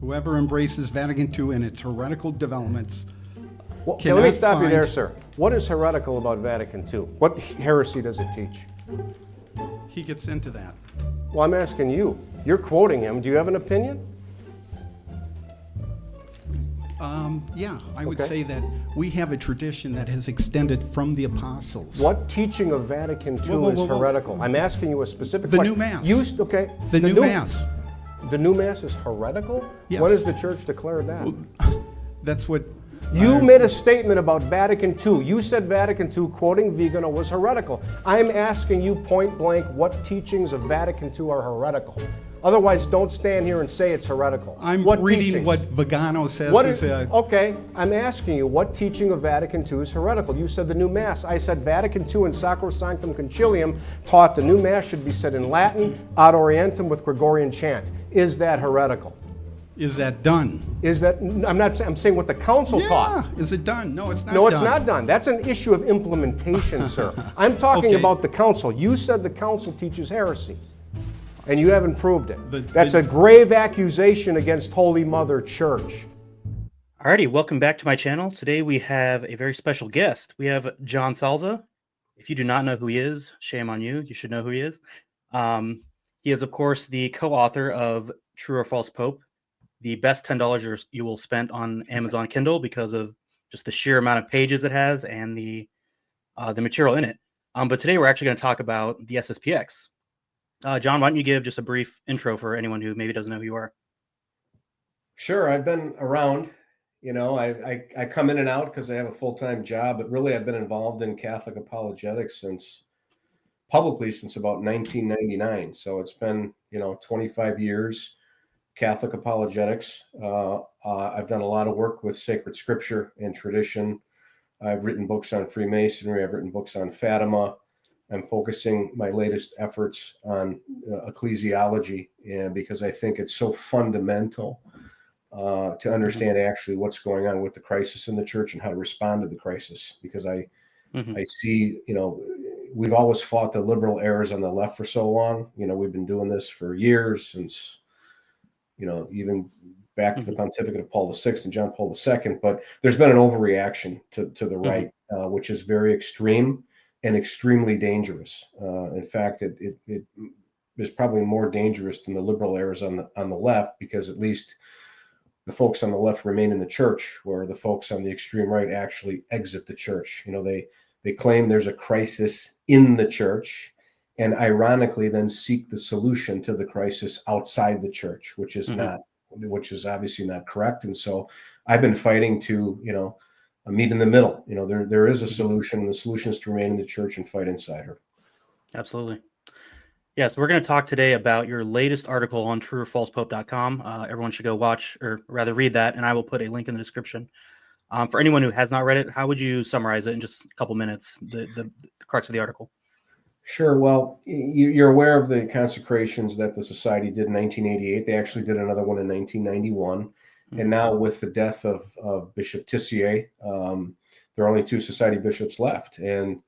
Whoever embraces Vatican II and its heretical developments Well, cannot let me stop you find- there, sir. What is heretical about Vatican II? What heresy does it teach? He gets into that. Well, I'm asking you. You're quoting him. Do you have an opinion? Yeah, I would Okay. say that we have a tradition that has extended from the apostles. What teaching of Vatican II Whoa, is whoa, whoa. heretical? I'm asking you a specific The question. new Mass. Okay. The new Mass. The new Mass is heretical? Yes. When has the church declared that? That's what You made a statement about Vatican II. You said Vatican II, quoting Vigano, was heretical. I'm asking you point blank what teachings of Vatican II are heretical. Otherwise, don't stand here and say it's heretical. I'm What reading teachings? what Vigano says. What is, okay, I'm asking you, what teaching of Vatican II is heretical? You said the new Mass. I said Vatican II and Sacrosanctum Concilium taught the new Mass should be said in Latin, ad orientem with Gregorian chant. Is that heretical? Is that done? Is that, I'm saying what the council taught. Yeah. Is it done? No, it's not No, done. it's not done. That's an issue of implementation, sir. I'm talking Okay. about the council. You said the council teaches heresy, and you haven't proved it. The- That's a grave accusation against Holy Mother Church. Alrighty, welcome back to my channel. Today we have a very special guest. We have John Salza. If you do not know who he is, shame on you. You should know who he is. He is, of course, the co-author of True or False Pope, the best $10 you will spend on Amazon Kindle because of just the sheer amount of pages it has and the material in it. But today we're actually going to talk about the SSPX. John, why don't you give just a brief intro for anyone who maybe doesn't know who you are? Sure, I've been around. You know, I come in and out because I have a full-time job, but really I've been involved in Catholic apologetics publicly since about 1999. So it's been, 25 years, Catholic apologetics. I've done a lot of work with sacred scripture and tradition. I've written books on Freemasonry. I've written books on Fatima. I'm focusing my latest efforts on ecclesiology, and because I think it's so fundamental to understand actually what's going on with the crisis in the church and how to respond to the crisis. Because I see, we've always fought the liberal errors on the left for so long. We've been doing this for years, since, even back to the pontificate of Paul VI and John Paul II. But there's been an overreaction to the right, which is very extreme and extremely dangerous. In fact, it is probably more dangerous than the liberal errors on the left, because at least the folks on the left remain in the church, where the folks on the extreme right actually exit the church. They claim there's a crisis in the church, and ironically then seek the solution to the crisis outside the church, which is obviously not correct. And so I've been fighting to, meet in the middle. There is a solution. The solution is to remain in the church and fight inside her. Absolutely. Yeah, so we're going to talk today about your latest article on trueorfalsepope.com. Everyone should go watch, or rather read that, and I will put a link in the description. For anyone who has not read it, how would you summarize it in just a couple minutes, the crux of the article? Sure. Well, you're aware of the consecrations that the Society did in 1988. They actually did another one in 1991. And now with the death of Bishop Tissier, there are only 2 Society bishops left. And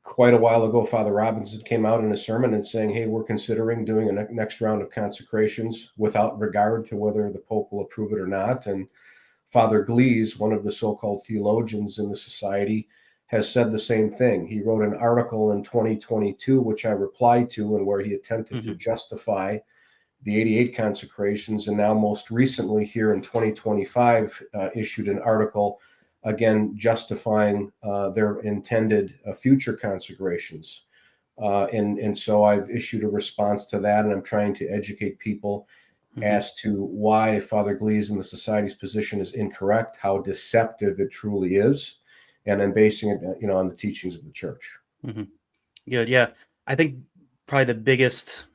quite a while ago, Father Robinson came out in a sermon and saying, hey, we're considering doing a next round of consecrations without regard to whether the Pope will approve it or not. And Father Glees, one of the so-called theologians in the Society, has said the same thing. He wrote an article in 2022, which I replied to, and where he attempted to justify the 88 consecrations, and now most recently here in 2025 issued an article again justifying their intended future consecrations. And so I've issued a response to that, and I'm trying to educate people as to why Father Glees and the Society's position is incorrect, how deceptive it truly is, and I'm basing it, on the teachings of the church. Good. Yeah. I think probably the biggest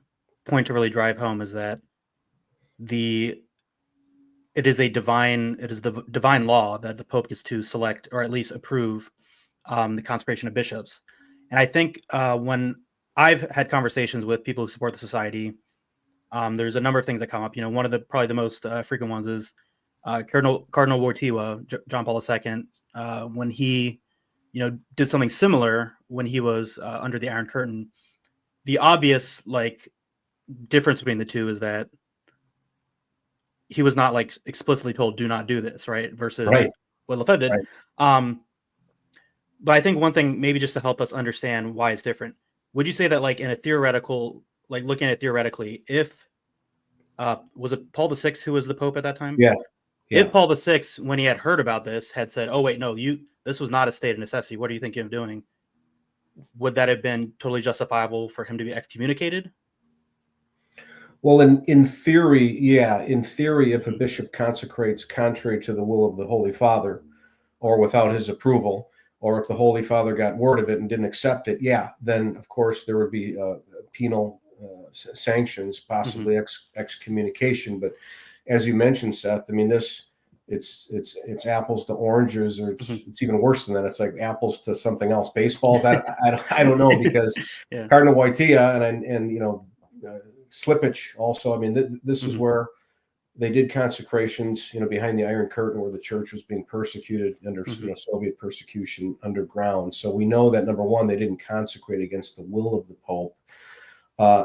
point to really drive home is that it is the divine law that the Pope gets to select, or at least approve, the consecration of bishops. And I think when I've had conversations with people who support the Society, there's a number of things that come up. One of probably the most frequent ones is Cardinal Wojtyła, John Paul II, when he, did something similar when he was under the Iron Curtain. The obvious difference between the two is that he was not like explicitly told, do not do this, right? Versus Right. what Lefebvre did. Right. But I think one thing, maybe just to help us understand why it's different, would you say that like in a theoretical, like looking at it theoretically, if was it Paul VI who was the Pope at that time? Yeah. Yeah. If Paul VI, when he had heard about this, had said, "Oh wait, no, this was not a state of necessity. What are you thinking of doing?" Would that have been totally justifiable for him to be excommunicated? Well, in theory, yeah. In theory, if a bishop consecrates contrary to the will of the Holy Father, or without his approval, or if the Holy Father got word of it and didn't accept it, yeah, then of course there would be penal sanctions, possibly excommunication. But as you mentioned, Seth, I mean, it's apples to oranges, or it's even worse than that. It's like apples to something else. Baseballs, I don't know, because Yeah. Cardinal Wojtyla and Slippage also. I mean, this is where they did consecrations, behind the Iron Curtain, where the church was being persecuted under Soviet persecution underground. So we know that, number one, they didn't consecrate against the will of the Pope.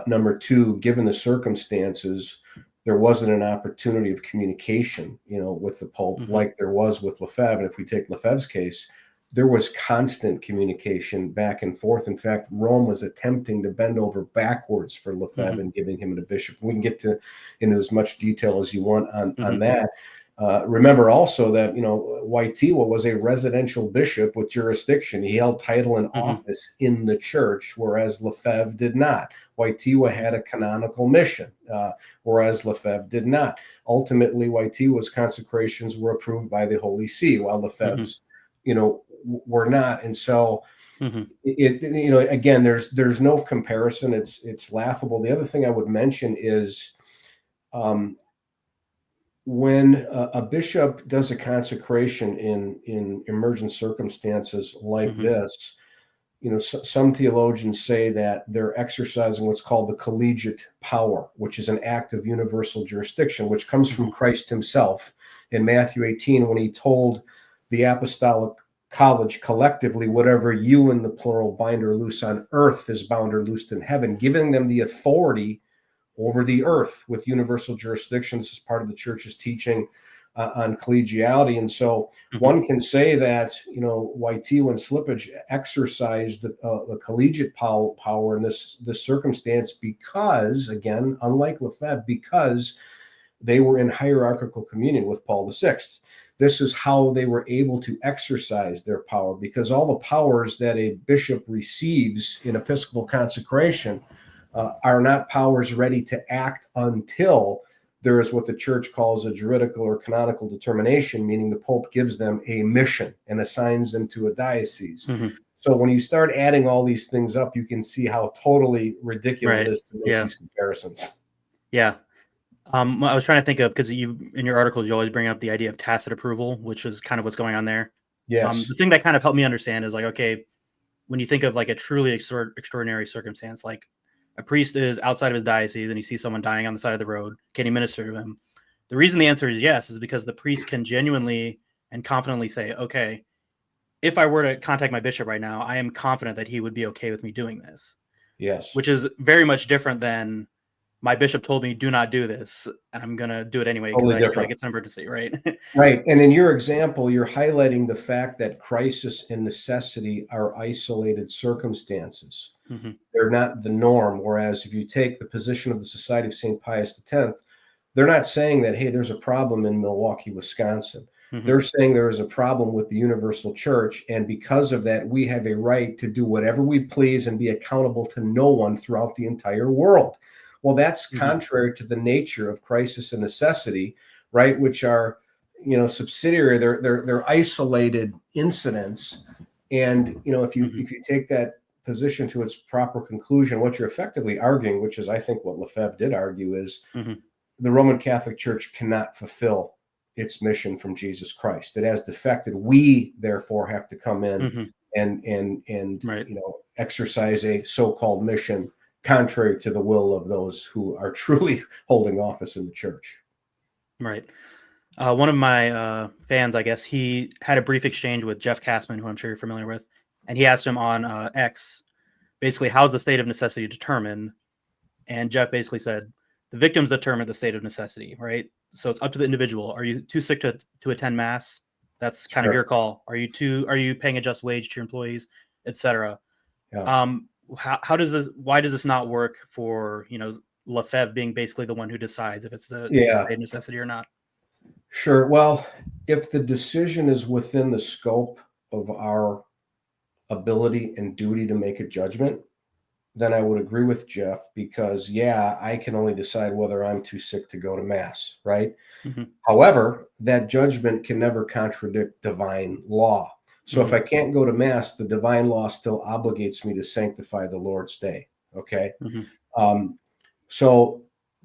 Number two, given the circumstances, there wasn't an opportunity of communication, with the Pope like there was with Lefebvre. And if we take Lefebvre's case, there was constant communication back and forth. In fact, Rome was attempting to bend over backwards for Lefebvre and giving him a bishop. We can get into as much detail as you want on that. Remember also that, Wojtyla was a residential bishop with jurisdiction. He held title and office in the church, whereas Lefebvre did not. Wojtyla had a canonical mission, whereas Lefebvre did not. Ultimately, Wojtyla's consecrations were approved by the Holy See, while Lefebvre's, were not. And so again, there's no comparison. It's laughable. The other thing I would mention is, when a bishop does a consecration in emergent circumstances like this, some theologians say that they're exercising what's called the collegiate power, which is an act of universal jurisdiction, which comes from Christ himself in Matthew 18, when he told the apostolic college collectively, whatever you, in the plural, bind or loose on earth is bound or loosed in heaven, giving them the authority over the earth with universal jurisdiction. This is part of the church's teaching on collegiality. And so one can say that, Wojtyla and Slippage exercised the collegiate power in this circumstance because, again, unlike Lefebvre, because they were in hierarchical communion with Paul VI. This is how they were able to exercise their power, because all the powers that a bishop receives in episcopal consecration are not powers ready to act until there is what the church calls a juridical or canonical determination, meaning the Pope gives them a mission and assigns them to a diocese. So when you start adding all these things up, you can see how totally ridiculous it is to make these comparisons. Yeah. I was trying to think of, because in your articles, you always bring up the idea of tacit approval, which is kind of what's going on there. Yes. The thing that kind of helped me understand is like, okay, when you think of like a truly extraordinary circumstance, like a priest is outside of his diocese and he sees someone dying on the side of the road, can he minister to him? The reason the answer is yes is because the priest can genuinely and confidently say, okay, if I were to contact my bishop right now, I am confident that he would be okay with me doing this. Yes. Which is very much different than, my bishop told me do not do this, and I'm going to do it anyway because I feel like it's an emergency, right? Right. And in your example, you're highlighting the fact that crisis and necessity are isolated circumstances. They're not the norm. Whereas if you take the position of the Society of St. Pius X, they're not saying that, hey, there's a problem in Milwaukee, Wisconsin. They're saying there is a problem with the universal church. And because of that, we have a right to do whatever we please and be accountable to no one throughout the entire world. Well, that's contrary to the nature of crisis and necessity, right? Which are, subsidiary. They're isolated incidents. And, if you take that position to its proper conclusion, what you're effectively arguing, which is, I think, what Lefebvre did argue, is the Roman Catholic Church cannot fulfill its mission from Jesus Christ. It has defected. We, therefore, have to come in and exercise a so-called mission contrary to the will of those who are truly holding office in the church. Right. One of my fans, I guess, he had a brief exchange with Jeff Kassman, who I'm sure you're familiar with, and he asked him on X, basically, how's the state of necessity determined? And Jeff basically said, the victims determine the state of necessity, right? So it's up to the individual. Are you too sick to attend mass? That's kind of Sure. your call. Are you paying a just wage to your employees, etc.? Yeah. How does this? Why does this not work for Lefebvre being basically the one who decides if it's the Yeah. state of necessity or not? Sure. Well, if the decision is within the scope of our ability and duty to make a judgment, then I would agree with Jeff because, yeah, I can only decide whether I'm too sick to go to mass, right? Hmm. However, that judgment can never contradict divine law. So if Hmm. I can't go to mass, the divine law still obligates me to sanctify the Lord's day. Okay. Hmm. Um, so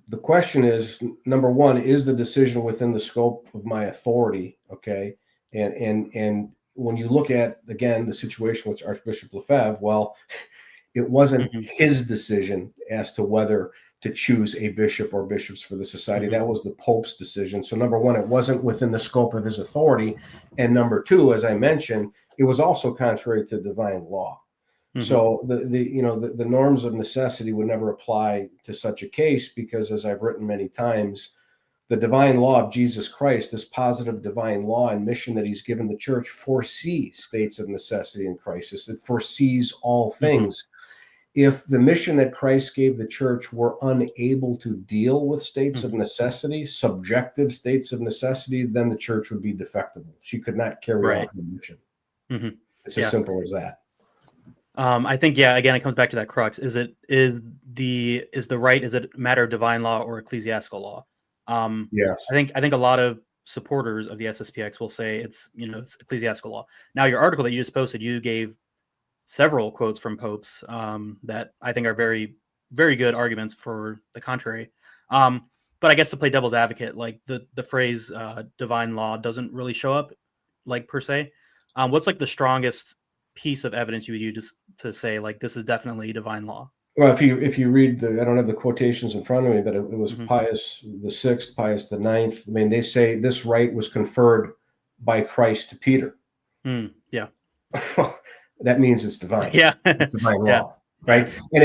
the question is, number one, is the decision within the scope of my authority? Okay. And when you look at, again, the situation with Archbishop Lefebvre, well, it wasn't Hmm. his decision as to whether to choose a bishop or bishops for the society. Hmm. That was the Pope's decision. So number one, it wasn't within the scope of his authority. And number two, as I mentioned, it was also contrary to divine law. Hmm. So the norms of necessity would never apply to such a case because, as I've written many times, the divine law of Jesus Christ, this positive divine law and mission that he's given the church, foresees states of necessity and crisis. It foresees all Hmm. things. If the mission that Christ gave the church were unable to deal with states of Hmm. necessity, subjective states of necessity, then the church would be defectible. She could not carry Right. out her mission. Hmm. It's as Yeah. simple as that. I think, yeah, again, it comes back to that crux. Is it a matter of divine law or ecclesiastical law? Yes. I think a lot of supporters of the SSPX will say it's ecclesiastical law. Now, your article that you just posted, you gave several quotes from popes that I think are very, very good arguments for the contrary. But I guess to play devil's advocate, like the phrase divine law doesn't really show up like per se. What's like the strongest piece of evidence you would use to say like this is definitely divine law? Well, if you read I don't have the quotations in front of me, but it was Hmm. Pius the Sixth, Pius the Ninth. I mean, they say this right was conferred by Christ to Peter. Yeah. That means it's divine. Yeah. It's divine Yeah. law, right? Yeah. And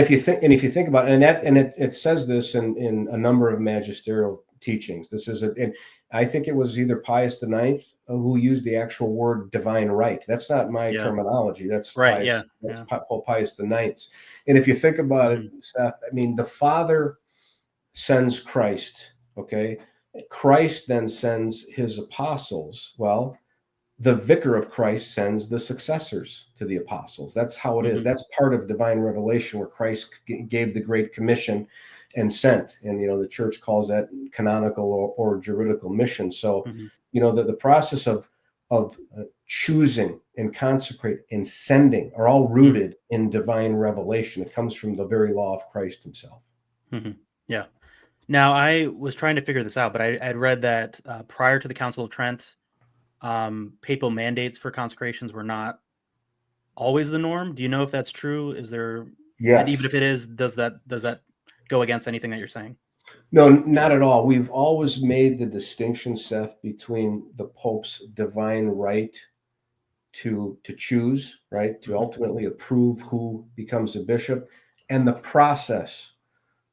if you think about it, and it says this in a number of magisterial teachings. This is and I think it was either Pius the Ninth who used the actual word divine right. That's not my Yeah. terminology. That's Right. Pius. Yeah. That's Yeah. Pope Pius the Ninth. And if you think about it, Hmm. Seth, I mean, the Father sends Christ. Okay, Christ then sends his apostles. Well, the vicar of Christ sends the successors to the apostles. That's how it is. Hmm. That's part of divine revelation where Christ gave the Great Commission and sent. And, the church calls that canonical or juridical mission. So, Hmm. the process of choosing and consecrate and sending are all rooted in divine revelation. It comes from the very law of Christ himself. Hmm. Yeah. Now, I was trying to figure this out, but I'd read that prior to the Council of Trent, papal mandates for consecrations were not always the norm. Do you know if that's true? Is there, and even Yes. if it is, does that go against anything that you're saying? No, not at all. We've always made the distinction, Seth, between the Pope's divine right to choose, right, to Hmm. ultimately approve who becomes a bishop, and the process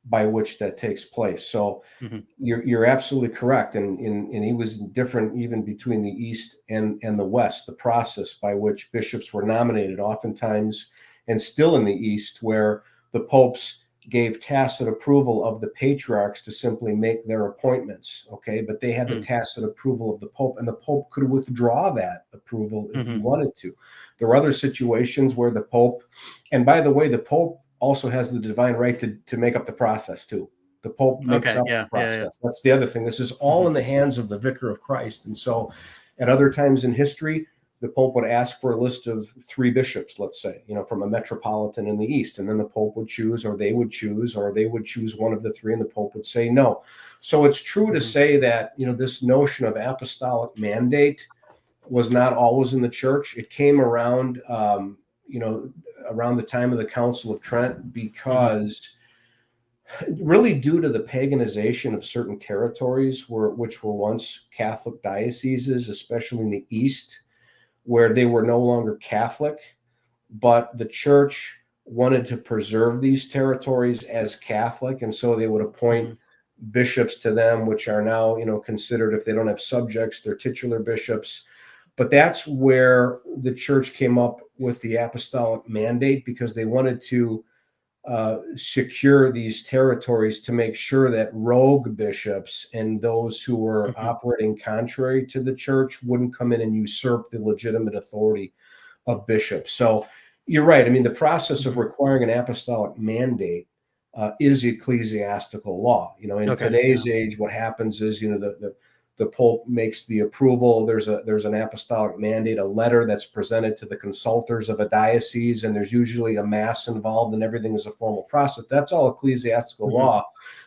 by which that takes place. So Hmm. you're absolutely correct, and he was different even between the East and the West. The process by which bishops were nominated, oftentimes, and still in the East, where the popes gave tacit approval of the patriarchs to simply make their appointments. Okay, but they had the tacit approval of the Pope, and the Pope could withdraw that approval if he Hmm. wanted to. There were other situations where the Pope, and by the way, the Pope also has the divine right to make up the process too. The Pope makes Okay. up the Yeah. Yeah. Yeah. process. That's the other thing. This is all Hmm. in the hands of the Vicar of Christ. And so at other times in history, the Pope would ask for a list of 3 bishops, let's say, from a metropolitan in the East. And then the Pope would choose, or they would choose one of the 3, and the Pope would say no. So it's true to say that, this notion of apostolic mandate was not always in the church. It came around, around the time of the Council of Trent, Hmm. because really due to the paganization of certain territories which were once Catholic dioceses, especially in the East, where they were no longer Catholic, but the church wanted to preserve these territories as Catholic, and so they would appoint, Hmm. bishops to them, which are now, considered, if they don't have subjects, they're titular bishops. But that's where the church came up with the apostolic mandate, because they wanted to secure these territories to make sure that rogue bishops and those who were operating contrary to the church wouldn't come in and usurp the legitimate authority of bishops. So you're right. I mean, the process of requiring an apostolic mandate is ecclesiastical law. In today's age, what happens is, the Pope makes the approval. There's an apostolic mandate, a letter that's presented to the consultors of a diocese, and there's usually a mass involved, and everything is a formal process. That's all ecclesiastical law.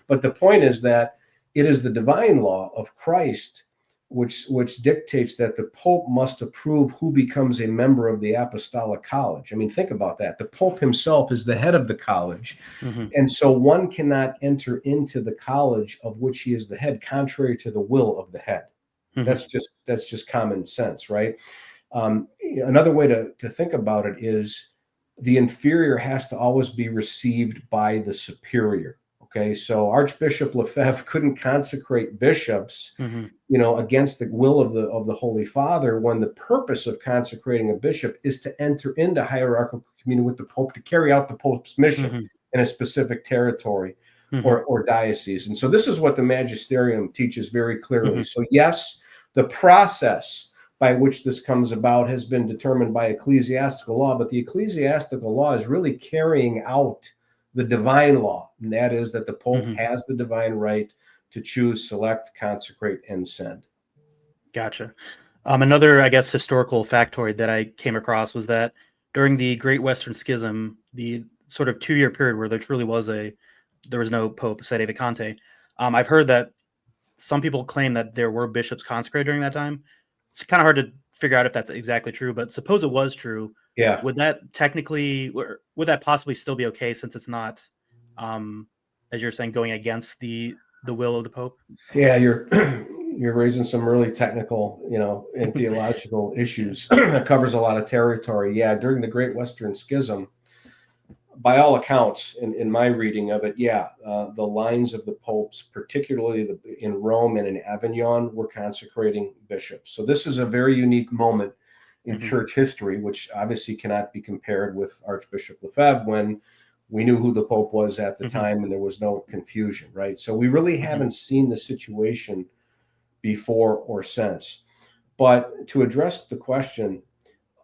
But the point is that it is the divine law of Christ which dictates that the Pope must approve who becomes a member of the apostolic college. I mean, think about that. The Pope himself is the head of the college. And so one cannot enter into the college of which he is the head contrary to the will of the head. That's just common sense, right? Another way to think about it is the inferior has to always be received by the superior. Okay, so Archbishop Lefebvre couldn't consecrate bishops, against the will of the Holy Father, when the purpose of consecrating a bishop is to enter into hierarchical communion with the Pope to carry out the Pope's mission in a specific territory or diocese. And so this is what the magisterium teaches very clearly. So yes, the process by which this comes about has been determined by ecclesiastical law, but the ecclesiastical law is really carrying out the divine law, and that is that the Pope has the divine right to choose, select, consecrate, and send. Gotcha. Another, I guess, historical factoid that I came across was that during the Great Western Schism, the sort of 2-year period where there truly was there was no Pope, sede vacante, I've heard that some people claim that there were bishops consecrated during that time. It's kind of hard to figure out if that's exactly true, but suppose it was true. Yeah. Would that possibly still be okay, since it's not, as you're saying, going against the will of the Pope? Yeah, you're raising some really technical, and theological issues. That covers a lot of territory. Yeah, during the Great Western Schism, by all accounts, in my reading of it, the lines of the popes, particularly in Rome and in Avignon, were consecrating bishops. So this is a very unique moment in church history, which obviously cannot be compared with Archbishop Lefebvre, when we knew who the Pope was at the time and there was no confusion, right? So we really haven't seen the situation before or since. But to address the question,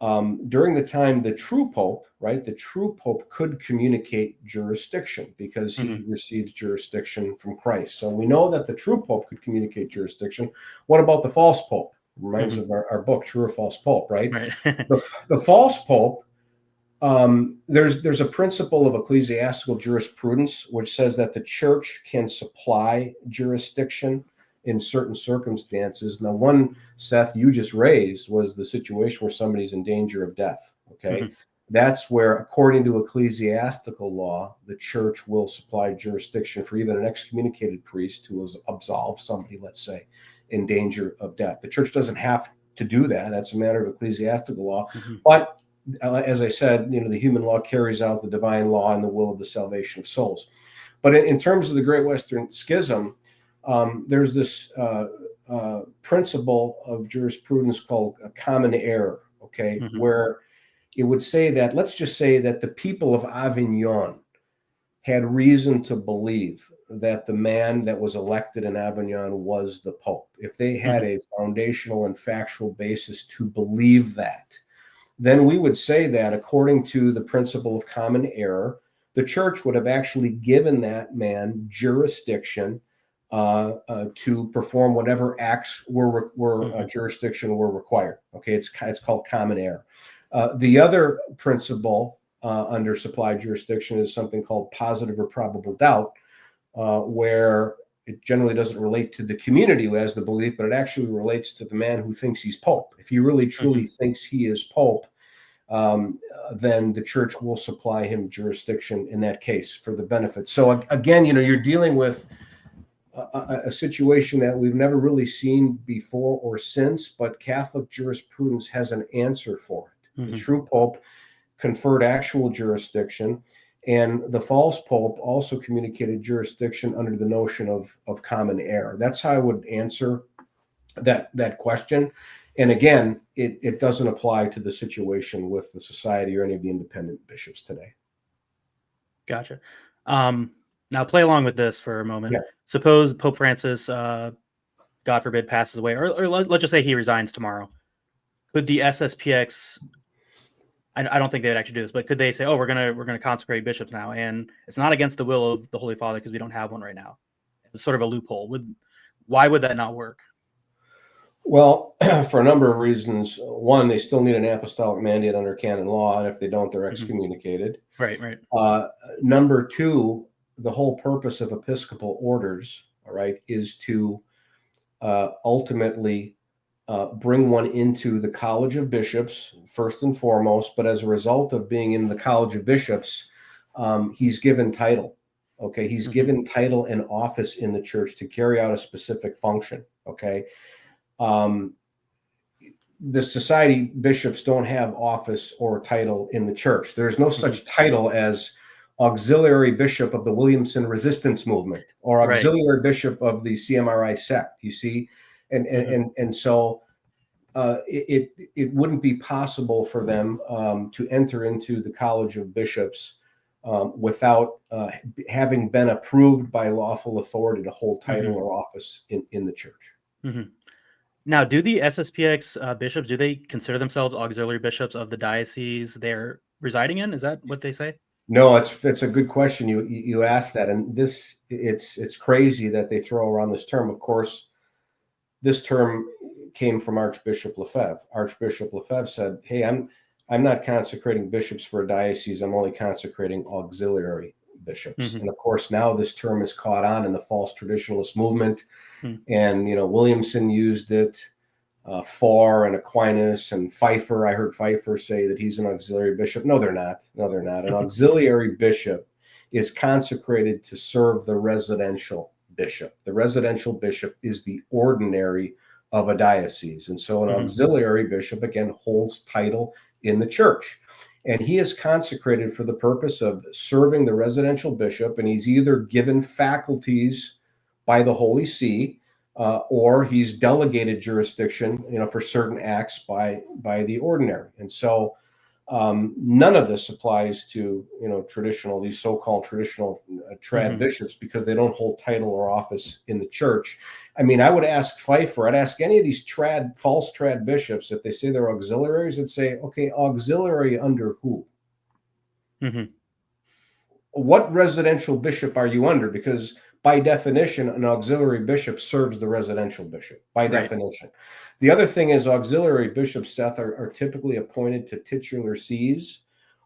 during the time, the true Pope, right, the true Pope could communicate jurisdiction because he receives jurisdiction from Christ. So we know that the true Pope could communicate jurisdiction. What about the false Pope? Reminds of our book, True or False Pope, right? The false Pope, there's a principle of ecclesiastical jurisprudence which says that the church can supply jurisdiction in certain circumstances. Now, one, Seth, you just raised was the situation where somebody's in danger of death. Okay. That's where, according to ecclesiastical law, the church will supply jurisdiction for even an excommunicated priest who has absolved somebody, let's say, in danger of death. The church doesn't have to do that. That's a matter of ecclesiastical law. But as I said, the human law carries out the divine law and the will of the salvation of souls. But in terms of the Great Western Schism, there's this principle of jurisprudence called a common error, where it would say that, let's just say that the people of Avignon had reason to believe that the man that was elected in Avignon was the Pope. If they had a foundational and factual basis to believe that, then we would say that, according to the principle of common error, the church would have actually given that man jurisdiction to perform whatever acts jurisdiction were required. Okay, it's called common error. The other principle under supply jurisdiction is something called positive or probable doubt, where it generally doesn't relate to the community who has the belief, but it actually relates to the man who thinks he's Pope. If he really truly thinks he is Pope, then the church will supply him jurisdiction in that case for the benefit. So again, you're dealing with a situation that we've never really seen before or since, but Catholic jurisprudence has an answer for it. The true Pope conferred actual jurisdiction. And the false pope also communicated jurisdiction under the notion of common air. That's how I would answer that question. And again, it doesn't apply to the situation with the society or any of the independent bishops today. Gotcha. Now play along with this for a moment. Yeah. Suppose Pope Francis, God forbid, passes away, or let's just say he resigns tomorrow. Could the SSPX? I don't think they'd actually do this, but could they say, "Oh, we're gonna consecrate bishops now," and it's not against the will of the Holy Father because we don't have one right now? It's sort of a loophole. Why would that not work? Well, for a number of reasons. One, they still need an apostolic mandate under canon law, and if they don't, they're excommunicated. Right, right. Number two, the whole purpose of episcopal orders, all right, is to ultimately bring one into the College of Bishops, first and foremost. But as a result of being in the College of Bishops, he's given title. Okay, he's given title and office in the church to carry out a specific function. Okay. The society bishops don't have office or title in the church. There's no such title as auxiliary bishop of the Williamson resistance movement or auxiliary bishop of the CMRI sect, you see? And so it wouldn't be possible for them to enter into the College of Bishops without having been approved by lawful authority to hold title or office in the church. Now, do the SSPX bishops, do they consider themselves auxiliary bishops of the diocese they're residing in? Is that what they say? No, it's a good question. You asked that, and it's crazy that they throw around this term. Of course, this term came from Archbishop Lefebvre. Archbishop Lefebvre said, "Hey, I'm not consecrating bishops for a diocese. I'm only consecrating auxiliary bishops." And of course, now this term is caught on in the false traditionalist movement, and Williamson used it. Farr and Aquinas and Pfeiffer. I heard Pfeiffer say that he's an auxiliary bishop. No, they're not. No, they're not. An auxiliary bishop is consecrated to serve the residential bishop. The residential bishop is the ordinary of a diocese. And so an auxiliary bishop, again, holds title in the church. And he is consecrated for the purpose of serving the residential bishop. And he's either given faculties by the Holy See, or he's delegated jurisdiction, for certain acts by the ordinary. And so none of this applies to, these so-called traditional trad bishops, because they don't hold title or office in the church. I mean, I would ask Pfeiffer, I'd ask any of these false trad bishops, if they say they're auxiliaries, I'd say, okay, auxiliary under who? What residential bishop are you under? Because by definition, an auxiliary bishop serves the residential bishop, by definition. The other thing is auxiliary bishops, Seth, are typically appointed to titular sees,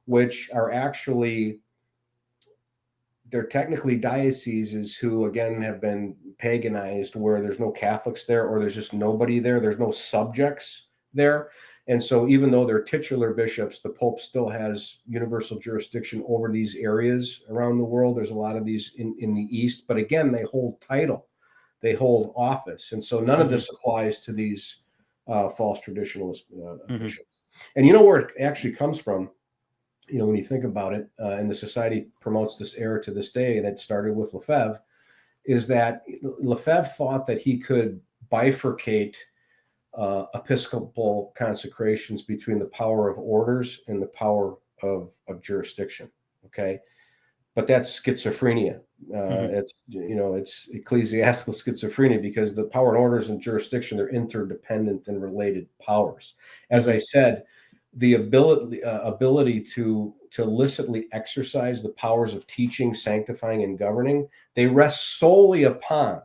which are actually, they're technically dioceses who, again, have been paganized, where there's no Catholics there, or there's just nobody there. There's no subjects there. And so even though they're titular bishops, the Pope still has universal jurisdiction over these areas around the world. There's a lot of these in the East, but again, they hold title, they hold office. And so none of this applies to these false traditionalist bishops. And you know where it actually comes from? When you think about it, and the society promotes this error to this day, and it started with Lefebvre, is that Lefebvre thought that he could bifurcate episcopal consecrations between the power of orders and the power of jurisdiction. Okay. But that's schizophrenia. It's ecclesiastical schizophrenia, because the power and orders and jurisdiction, they're interdependent and related powers. As I said, the ability to illicitly exercise the powers of teaching, sanctifying, and governing, they rest solely upon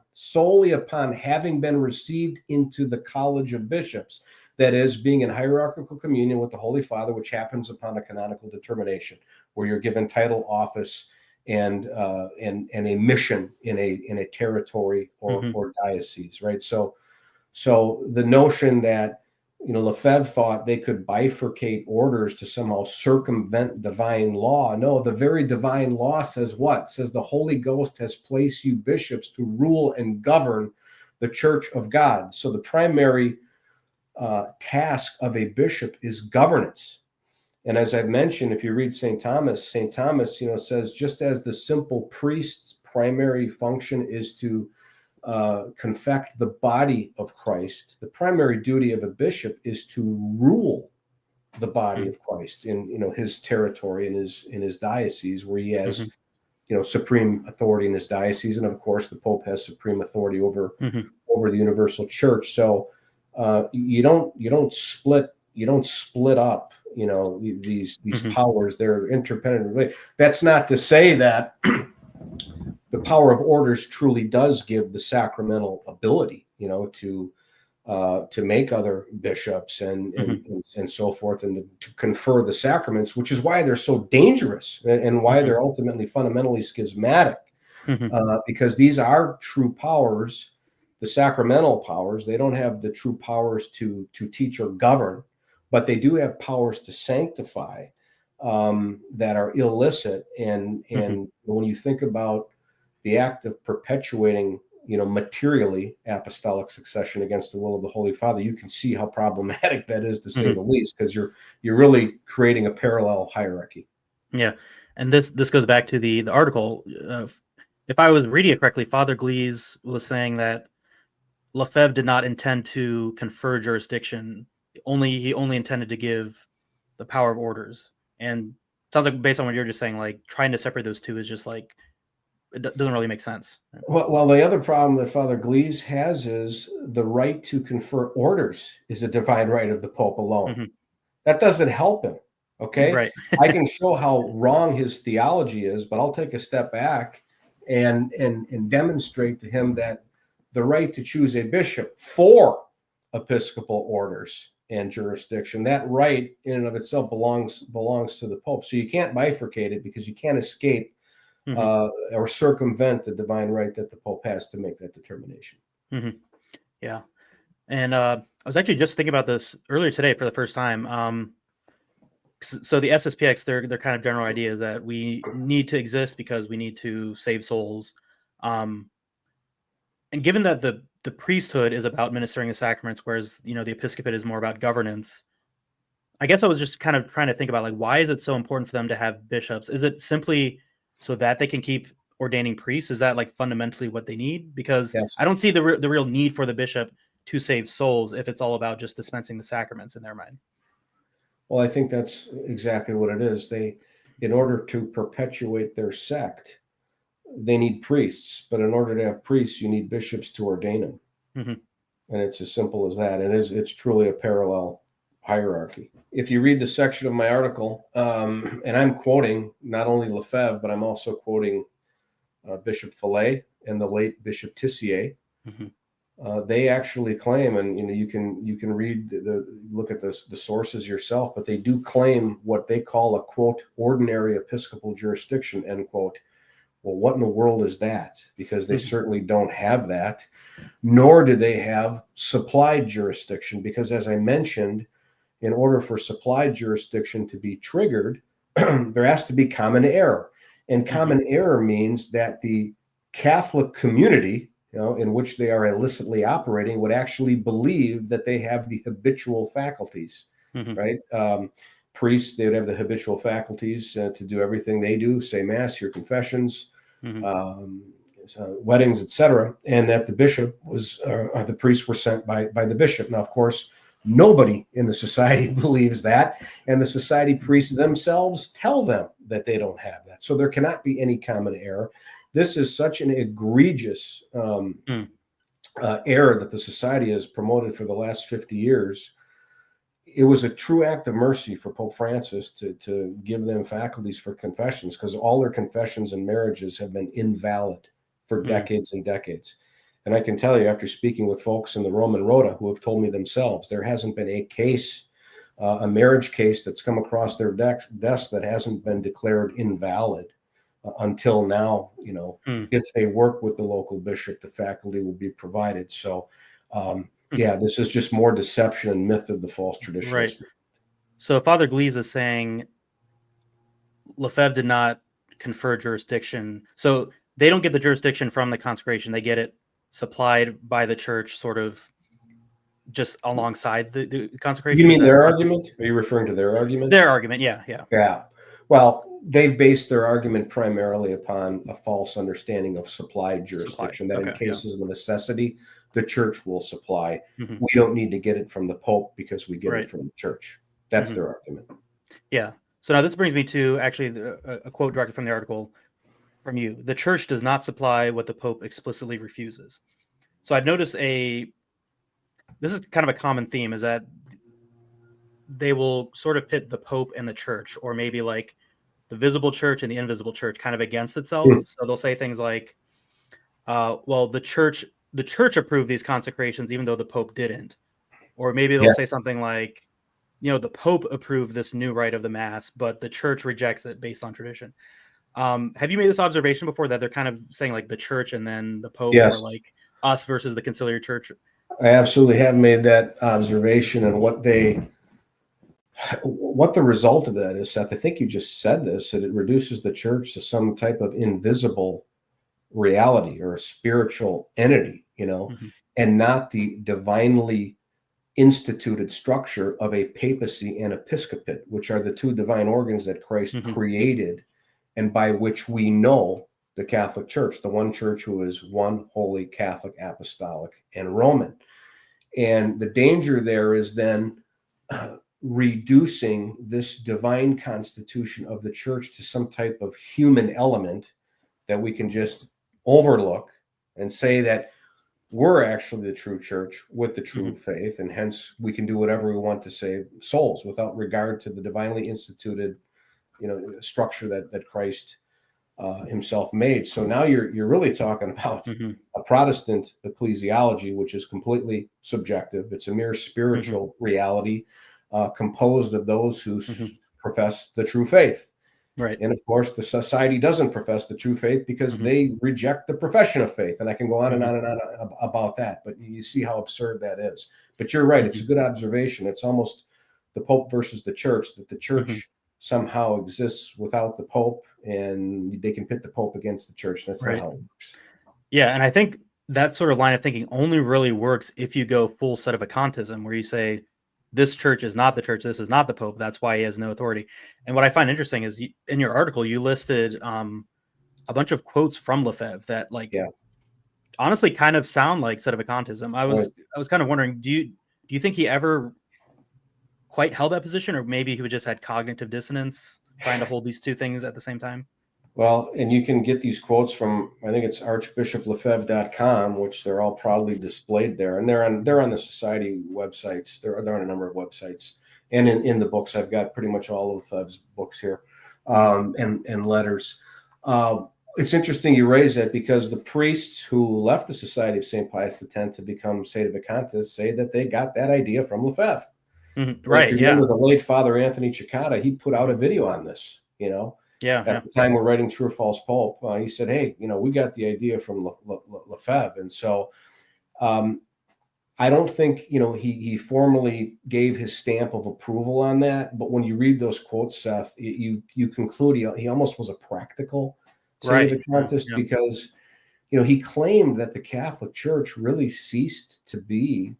having been received into the College of Bishops, that is, being in hierarchical communion with the Holy Father, which happens upon a canonical determination, where you're given title, office, and a mission in a territory or diocese, right? So the notion that Lefebvre thought they could bifurcate orders to somehow circumvent divine law. No, the very divine law says what? It says the Holy Ghost has placed you bishops to rule and govern the church of God. So the primary task of a bishop is governance. And as I've mentioned, if you read St. Thomas, says just as the simple priest's primary function is to confect the body of Christ, the primary duty of a bishop is to rule the body of Christ in his territory, in his diocese, where he has supreme authority in his diocese, and of course the Pope has supreme authority over the universal church. So you don't split up these powers. They're interdependent related. That's not to say that the power of orders truly does give the sacramental ability to make other bishops and so forth, and to confer the sacraments, which is why they're so dangerous and why they're ultimately fundamentally schismatic, because these are true powers, the sacramental powers. They don't have the true powers to teach or govern, but they do have powers to sanctify that are illicit. And when you think about the act of perpetuating materially apostolic succession against the will of the Holy Father, you can see how problematic that is, to say the least, because you're really creating a parallel hierarchy. Yeah, and this goes back to the article. If I was reading it correctly, Father Glees was saying that Lefebvre did not intend to confer jurisdiction. He only intended to give the power of orders. And it sounds like, based on what you're just saying, like trying to separate those two is just like, it doesn't really make sense. Well, the other problem that Father Glees has is the right to confer orders is a divine right of the Pope alone. That doesn't help him. Okay. Right. I can show how wrong his theology is, but I'll take a step back and demonstrate to him that the right to choose a bishop for episcopal orders and jurisdiction, that right in and of itself belongs to the Pope. So you can't bifurcate it, because you can't escape or circumvent the divine right that the Pope has to make that determination. Yeah. And I was actually just thinking about this earlier today for the first time. So the SSPX, their kind of general idea is that we need to exist because we need to save souls. And given that the priesthood is about ministering the sacraments, whereas the episcopate is more about governance, I guess I was just kind of trying to think about, like, why is it so important for them to have bishops? Is it simply so that they can keep ordaining priests? Is that like fundamentally what they need? Because Yes. I don't see the real need for the bishop to save souls if it's all about just dispensing the sacraments in their mind. Well, I think that's exactly what it is. In order to perpetuate their sect, they need priests, but in order to have priests, you need bishops to ordain them. And it's as simple as that. It's truly a parallel hierarchy. If you read the section of my article, and I'm quoting not only Lefebvre, but I'm also quoting Bishop Fillet and the late Bishop Tissier. They actually claim, and you can read look at the sources yourself, but they do claim what they call a, quote, ordinary episcopal jurisdiction, end quote. Well, what in the world is that? Because they certainly don't have that, nor do they have supplied jurisdiction, because, as I mentioned, in order for supplied jurisdiction to be triggered, there has to be common error. And common error means that the Catholic community, in which they are illicitly operating, would actually believe that they have the habitual faculties, right? Priests, they would have the habitual faculties to do everything they do, say mass, hear confessions, weddings, etc., and that the bishop was, the priests were sent by the bishop. Now, of course, nobody in the society believes that, and the society priests themselves tell them that they don't have that. So there cannot be any common error. This is such an egregious error that the society has promoted for the last 50 years. It was a true act of mercy for Pope Francis to give them faculties for confessions, because all their confessions and marriages have been invalid for decades and decades. And I can tell you, after speaking with folks in the Roman Rota who have told me themselves, there hasn't been a case, a marriage case that's come across their desk that hasn't been declared invalid until now. If they work with the local bishop, the faculty will be provided. So, yeah, this is just more deception and myth of the false tradition. Right. So Father Glees is saying Lefebvre did not confer jurisdiction. So they don't get the jurisdiction from the consecration. They get it supplied by the church, sort of just alongside the consecration. You Is mean that their argument? Are you referring to their argument? their argument? Yeah, yeah, Yeah. Well, they based their argument primarily upon a false understanding of supply supply. jurisdiction, that in Okay, yeah. cases of necessity, the church will supply. Hmm. We don't need to get it from the Pope because we get Right. it from the church. That's Hmm. their argument. Yeah. So now this brings me to actually a quote directly from the article from you. The church does not supply what the Pope explicitly refuses. So I've noticed this is kind of a common theme, is that they will sort of pit the Pope and the church, or maybe like the visible church and the invisible church kind of against itself. Hmm. So they'll say things like, well, the church approved these consecrations even though the Pope didn't. Or maybe they'll Yeah. say something like, the Pope approved this new rite of the Mass, but the church rejects it based on tradition. Have you made this observation before, that they're kind of saying like the church and then the Pope, or Yes, like us versus the conciliar church? I absolutely have made that observation, and what the result of that is, Seth. I think you just said this, that it reduces the church to some type of invisible reality or a spiritual entity, Hmm. and not the divinely instituted structure of a papacy and episcopate, which are the two divine organs that Christ Hmm. created and by which we know the Catholic Church, the one church who is one holy, Catholic, apostolic, and Roman. And the danger there is then reducing this divine constitution of the church to some type of human element that we can just overlook and say that we're actually the true church with the true Hmm. faith, and hence we can do whatever we want to save souls without regard to the divinely instituted, structure that Christ himself made. So now you're really talking about Hmm. a Protestant ecclesiology, which is completely subjective. It's a mere Hmm. spiritual reality composed of those who Hmm. profess the true faith. Right. And of course, the society doesn't profess the true faith because Hmm. they reject the profession of faith. And I can go on and Hmm. on and on about that, but you see how absurd that is. But you're right. It's Hmm. a good observation. It's almost the Pope versus the church, that the Hmm. church somehow exists without the Pope, and they can pit the Pope against the church. That's not Right. how it works. Yeah, and I think that sort of line of thinking only really works if you go full sedevacantism, where you say this church is not the church, this is not the Pope. That's why he has no authority. And what I find interesting is, in your article, you listed a bunch of quotes from Lefebvre that, like, Yeah. honestly kind of sound like sedevacantism. I Right. was kind of wondering, do you think he ever quite held that position, or maybe he just had cognitive dissonance trying to hold these two things at the same time? Well, and you can get these quotes from, I think it's archbishoplefebvre.com, which they're all proudly displayed there. And they're on the society websites. They're on a number of websites. And in the books, I've got pretty much all of Lefebvre's books here, and letters. It's interesting you raise that, because the priests who left the Society of St. Pius X to become sedevacantists say that they got that idea from Lefebvre. Mhm. And if Right. you Yeah. remember the late Father Anthony Cicada, he put out a video on this, Yeah. at Yeah. the time we're writing True or False Pope. He said, hey, we got the idea from Lefebvre. And so I don't think, he formally gave his stamp of approval on that. But when you read those quotes, Seth, you conclude he almost was a practical Right. Right. sedevacantist, Yeah. because, he claimed that the Catholic Church really ceased to be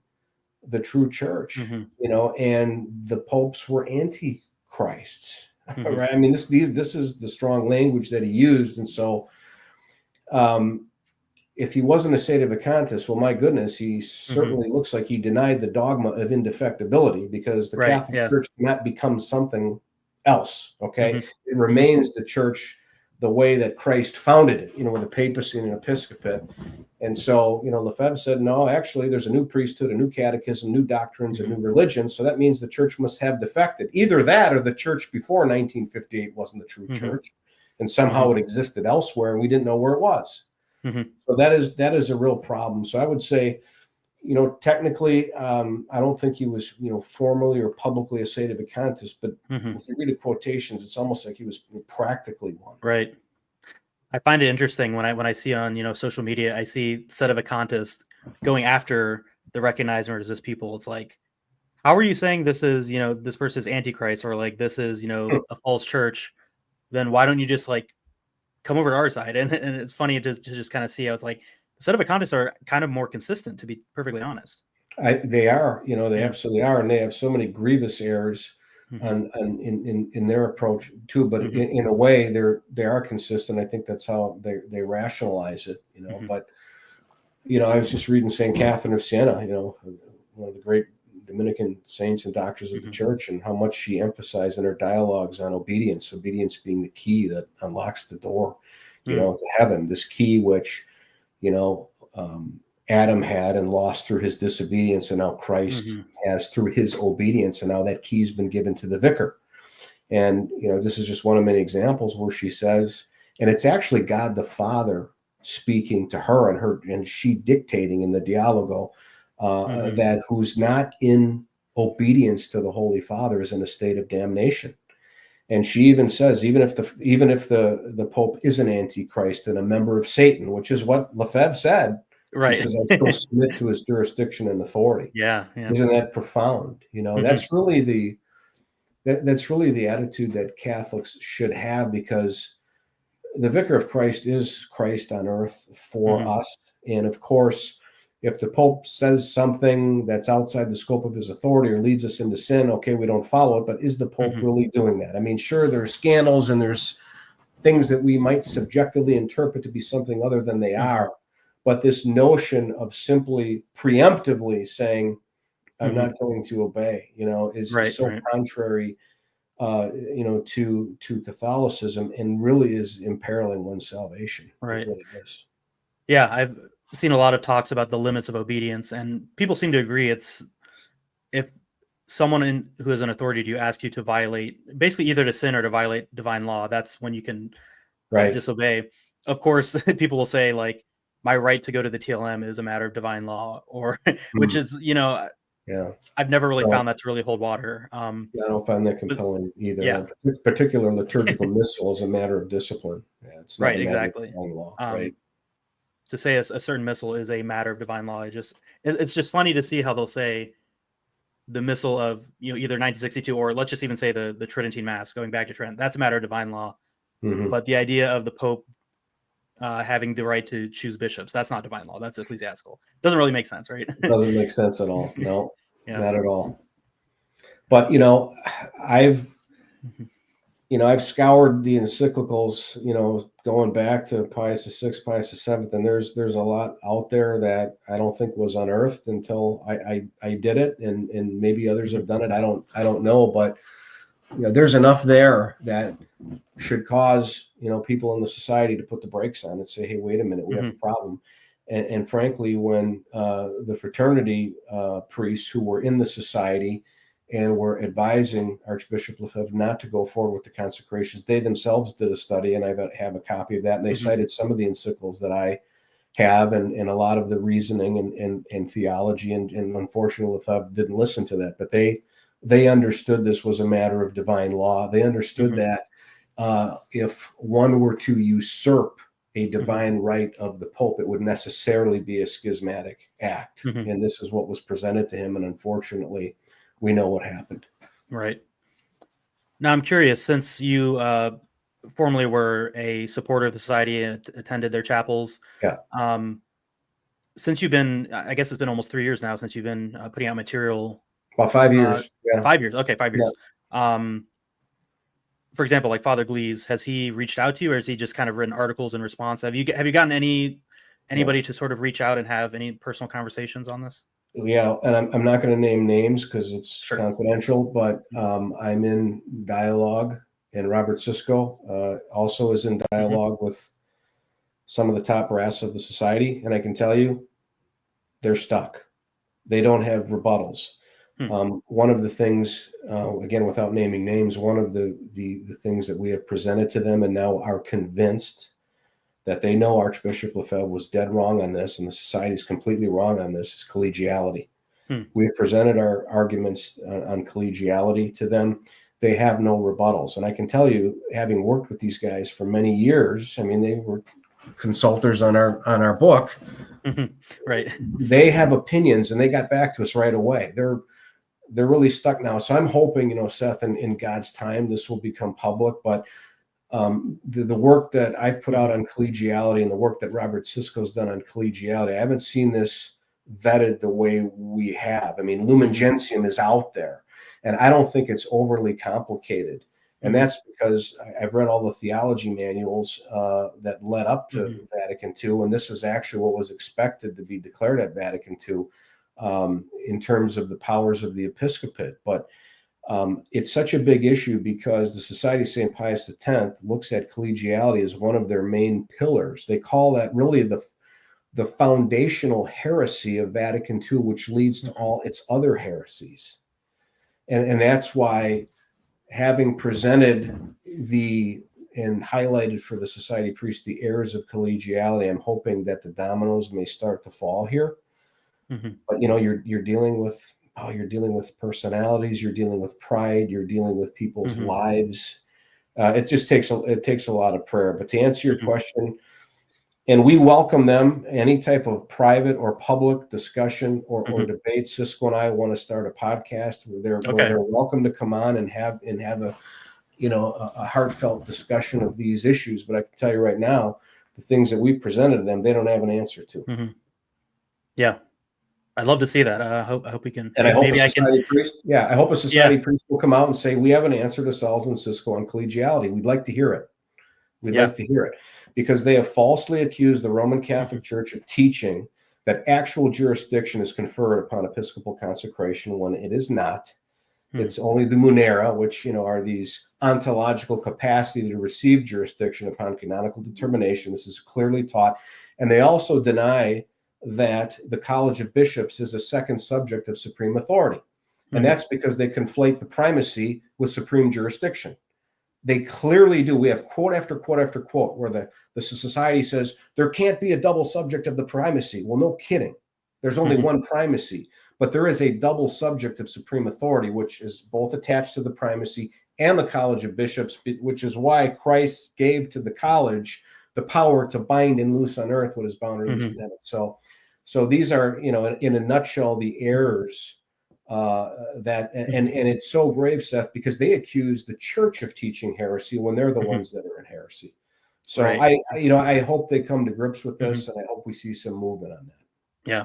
the true church, Hmm. and the popes were antichrists. Hmm. Right? I mean, this is the strong language that he used. And so if he wasn't a sedevacantist, well, my goodness, he Hmm. certainly looks like he denied the dogma of indefectibility, because the Right. Catholic Yeah. Church cannot become something else. Okay. Hmm. It Hmm. remains the church the way that Christ founded it, with a papacy and an episcopate. And so, Lefebvre said, no, actually, there's a new priesthood, a new catechism, new doctrines, a Hmm. new religion. So that means the church must have defected. Either that, or the church before 1958 wasn't the true Hmm. church, and somehow it existed elsewhere, and we didn't know where it was. Hmm. So that is a real problem. So I would say, technically, I don't think he was, formally or publicly a sedevacantist, but Hmm. if you read the quotations, it's almost like he was practically one. Right. I find it interesting when I see on social media, I see sedevacantists going after the recognized or resist people. It's like, how are you saying this is this person is antichrist, or like this is a false church? Then why don't you just like come over to our side? And it's funny to just kind of see how it's like the sedevacantists are kind of more consistent, to be perfectly honest. They are, they Yeah. absolutely are, and they have so many grievous errors Hmm. in their approach too. But Hmm. in a way, they are consistent. I think that's how they rationalize it. Hmm. But I was just reading Saint Catherine of Siena, one of the great Dominican saints and doctors of the Hmm. church, and how much she emphasized in her dialogues on obedience. Obedience being the key that unlocks the door, Mm. to heaven. This key which you know, Adam had and lost through his disobedience, and now Christ Hmm. has through his obedience, and now that key's been given to the vicar. And this is just one of many examples where she says, and it's actually God the Father speaking to her, and she dictating in the dialogo, Hmm. that who's not in obedience to the Holy Father is in a state of damnation. And she even says, even if the Pope is an antichrist and a member of Satan, which is what Lefebvre said, she Right. says, I still submit to his jurisdiction and authority. Yeah. Yeah. Isn't that profound? Hmm. That's really the attitude that Catholics should have, because the Vicar of Christ is Christ on earth for Hmm. us. And of course, if the Pope says something that's outside the scope of his authority or leads us into sin, okay, we don't follow it. But is the Pope Hmm. really doing that? I mean, sure, there's scandals and there's things that we might subjectively interpret to be something other than they Hmm. are. But this notion of simply preemptively saying, I'm Hmm. not going to obey, is Right. so Right. contrary, to Catholicism, and really is imperiling one's salvation. It Right. really is. Yeah. I've seen a lot of talks about the limits of obedience, and people seem to agree it's if someone who is an authority to you asks you to violate, basically either to sin or to violate divine law, that's when you can Right. disobey. Of course, people will say like, my right to go to the TLM is a matter of divine law, or which Mm, is yeah. I've never really Well, found that to really hold water. yeah, I don't find that But compelling either. yeah, A particular liturgical missal is a matter of discipline. Yeah, it's not right, a matter of exactly. divine law, right? Um, to say a certain missile is a matter of divine law, it's just funny to see how they'll say the missile of either 1962, or let's just even say the Tridentine Mass, going back to Trent, that's a matter of divine law. Hmm. But the idea of the Pope having the right to choose bishops, that's not divine law. That's ecclesiastical. Doesn't really make sense, right? It doesn't make sense at all. No, Yeah. not at all. But I've Mhm. I've scoured the encyclicals, going back to Pius VI, Pius VII, and there's a lot out there that I don't think was unearthed until I did it, and maybe others Mhm. have done it. I don't know, but there's enough there that should cause people in the society to put the brakes on and say, hey, wait a minute, we have a Mhm. problem. And frankly, when the fraternity priests who were in the society and were advising Archbishop Lefebvre not to go forward with the consecrations, they themselves did a study, and I have a copy of that, and they Mhm. cited some of the encyclicals that I have, and a lot of the reasoning and theology, and unfortunately Lefebvre didn't listen to that, but they understood this was a matter of divine law. They understood Mhm. that if one were to usurp a Mhm. divine right of the Pope, it would necessarily be a schismatic act. Mhm. And this is what was presented to him. And unfortunately, we know what happened. Right. Now I'm curious, since you formerly were a supporter of the society and attended their chapels, Yeah. um, since you've been, I guess it's been almost 3 years now since you've been putting out material. About 5 years. Uh, Yeah. 5 years. Okay, 5 years. Yeah. Um, for example, like Father Glees, has he reached out to you, or has he just kind of written articles in response? Have you gotten Yeah. anybody to sort of reach out and have any personal conversations on this? Yeah, and I'm not going to name names because it's Sure. confidential, but Mhm. I'm in dialogue, and Robert Cisco also is in Mhm. dialogue with some of the top brass of the society, and I can tell you they're stuck. They don't have rebuttals. Hmm. One of the things, again, without naming names, one of the things that we have presented to them and now are convinced that they know Archbishop Lefebvre was dead wrong on this, and the society is completely wrong on this, is collegiality. Hmm. We have presented our arguments on collegiality to them. They have no rebuttals. And I can tell you, having worked with these guys for many years, I mean, they were consultors on our book. Mhm. Right. They have opinions, and they got back to us right away. They're really stuck now. So I'm hoping, Seth, in God's time, this will become public. But the work that I've put out Mhm. on collegiality and the work that Robert Cisco's done on collegiality, I haven't seen this vetted the way we have. I mean, Lumen Gentium is out there, and I don't think it's overly complicated. And that's because I've read all the theology manuals that led up to Vatican II, and this is actually what was expected to be declared at Vatican II in terms of the powers of the episcopate. But it's such a big issue because the Society of St. Pius X looks at collegiality as one of their main pillars. They call that really the foundational heresy of Vatican II, which leads to all its other heresies. And that's why, having presented and highlighted for the Society priest the errors of collegiality, I'm hoping that the dominoes may start to fall here. But you're dealing with personalities, you're dealing with pride, you're dealing with people's lives. It just takes a lot of prayer. But to answer your question, and we welcome them, any type of private or public discussion or debate. Cisco and I want to start a podcast where they're welcome to come on and have a heartfelt discussion of these issues. But I can tell you right now, the things that we presented to them, they don't have an answer to. Yeah, I'd love to see that. I hope we can. And I hope I hope a society priest will come out and say, we have an answer to Salza and Cisco on collegiality. We'd like to hear it. We'd like to hear it, because they have falsely accused the Roman Catholic Church of teaching that actual jurisdiction is conferred upon episcopal consecration when it is not. It's only the munera, which are these ontological capacity to receive jurisdiction upon canonical determination. This is clearly taught. And they also deny that the College of Bishops is a second subject of supreme authority. And that's because they conflate the primacy with supreme jurisdiction. They clearly do. We have quote after quote after quote where the society says there can't be a double subject of the primacy. Well, no kidding. There's only one primacy, but there is a double subject of supreme authority, which is both attached to the primacy and the College of Bishops, which is why Christ gave to the college the power to bind and loose on earth what is bound or loose in heaven. So these are, in a nutshell, the errors that it's so grave, Seth, because they accuse the church of teaching heresy when they're the ones that are in heresy. So I hope they come to grips with this, and I hope we see some movement on that. Yeah,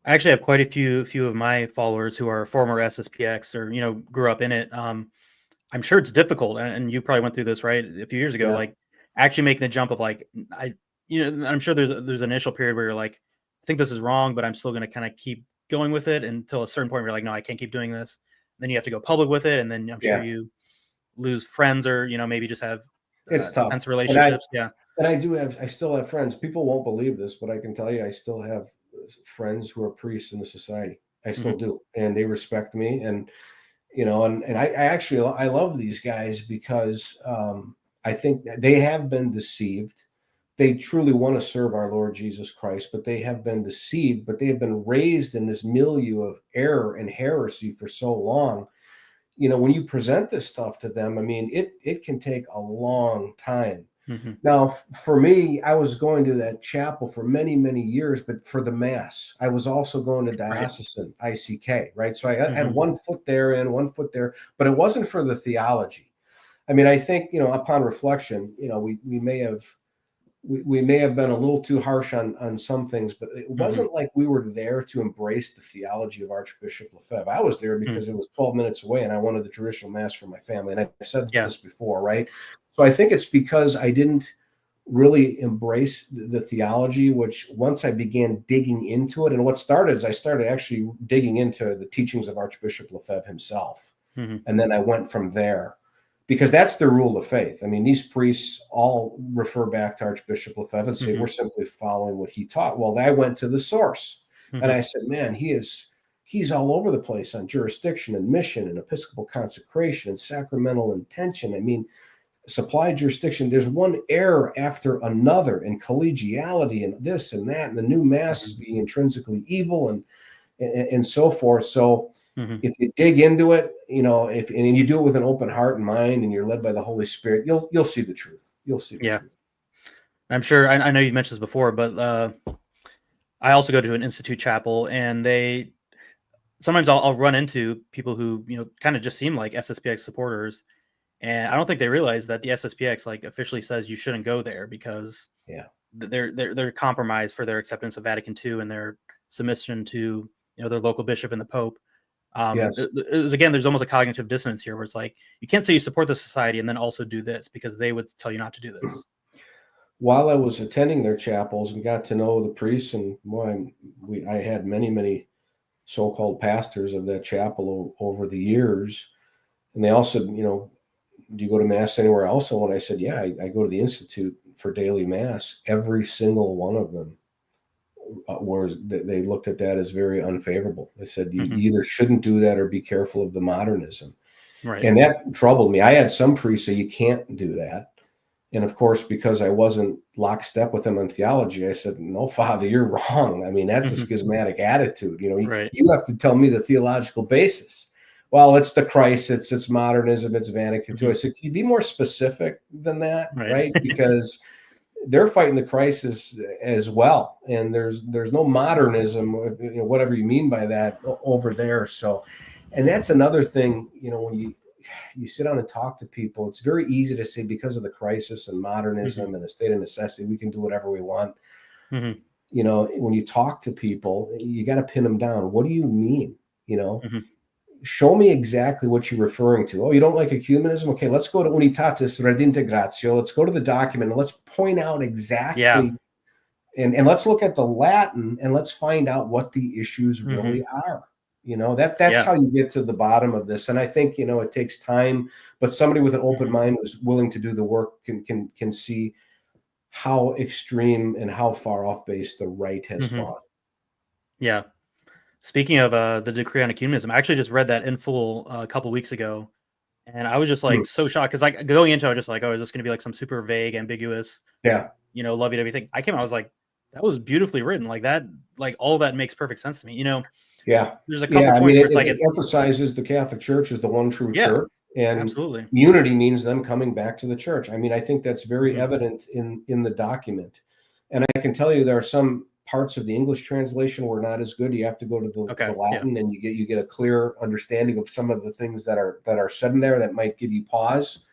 I actually have quite a few of my followers who are former SSPX or grew up in it. I'm sure it's difficult, and you probably went through this right a few years ago, like actually making the jump of I'm sure there's an initial period where you're like, I think this is wrong, but I'm still going to kind of keep going with it until a certain point where you're like, no, I can't keep doing this. Then you have to go public with it, and then I'm sure you lose friends or maybe just have it's tough tense relationships. And I still have friends. People won't believe this, but I can tell you, I still have friends who are priests in the society. I still do, and they respect me, and I love these guys because I think they have been deceived. They truly want to serve our Lord Jesus Christ, but they have been deceived, but they have been raised in this milieu of error and heresy for so long. When you present this stuff to them, I mean, it can take a long time. Now, for me, I was going to that chapel for many, many years, but for the Mass. I was also going to diocesan ICK, right? So I had 1 foot there and 1 foot there, but it wasn't for the theology. I mean, I think, upon reflection, we may have been a little too harsh on some things, but it wasn't like we were there to embrace the theology of Archbishop Lefebvre. I was there because it was 12 minutes away and I wanted the traditional Mass for my family. And I've said this before, right? So I think it's because I didn't really embrace the theology, which once I began digging into it, and what started is I started actually digging into the teachings of Archbishop Lefebvre himself. And then I went from there. Because that's the rule of faith. I mean, these priests all refer back to Archbishop Lefebvre and say, we're simply following what he taught. Well, I went to the source and I said, man, he's all over the place on jurisdiction and mission and episcopal consecration and sacramental intention. I mean, supply jurisdiction, there's one error after another in collegiality and this and that, and the new Mass being intrinsically evil and so forth. So if you dig into it, and you do it with an open heart and mind, and you're led by the Holy Spirit, you'll see the truth. You'll see the truth. I'm sure. I know you mentioned this before, but I also go to an institute chapel, and sometimes I'll run into people who kind of just seem like SSPX supporters, and I don't think they realize that the SSPX officially says you shouldn't go there because they're compromised for their acceptance of Vatican II, and they're submission to their local bishop and the Pope. Yes. It was, again, there's almost a cognitive dissonance here where it's like you can't say you support the society and then also do this because they would tell you not to do this. While I was attending their chapels and got to know the priests, and I had many so-called pastors of that chapel over the years, and they also, do you go to mass anywhere else? And when I said, yeah, I go to the Institute for daily mass, every single one of them they looked at that as very unfavorable. They said you either shouldn't do that or be careful of the modernism. Right. And that troubled me. I had some priests say you can't do that. And of course, because I wasn't lockstep with them on theology, I said, no, Father, you're wrong. I mean, that's a schismatic attitude. Right. You have to tell me the theological basis. Well, it's the Christ, it's modernism, it's Vatican II. I said, can you be more specific than that? Right? Because they're fighting the crisis as well. And there's no modernism, whatever you mean by that, over there. So, and that's another thing, when you sit down and talk to people, it's very easy to say because of the crisis and modernism and a state of necessity, we can do whatever we want. When you talk to people, you got to pin them down. What do you mean? Show me exactly what you're referring to. Oh, you don't like ecumenism? Okay, let's go to Unitatis Redintegratio. Let's go to the document and let's point out exactly, and let's look at the Latin and let's find out what the issues really are. That's how you get to the bottom of this. And I think, it takes time, but somebody with an open mind who's willing to do the work can see how extreme and how far off base the right has gone. Yeah. Speaking of the decree on ecumenism, I actually just read that in full a couple weeks ago, and I was just like so shocked because like going into it, I was just like, oh, is this going to be like some super vague, ambiguous, lovey-dovey thing? I came out, I was like, that was beautifully written, like that, like all that makes perfect sense to me. There's a couple points where it's like it emphasizes the Catholic Church as the one true church, and absolutely unity means them coming back to the church. I mean, I think that's very evident in the document, and I can tell you there are some parts of the English translation were not as good. You have to go to the Latin, and you get a clear understanding of some of the things that are said in there that might give you pause.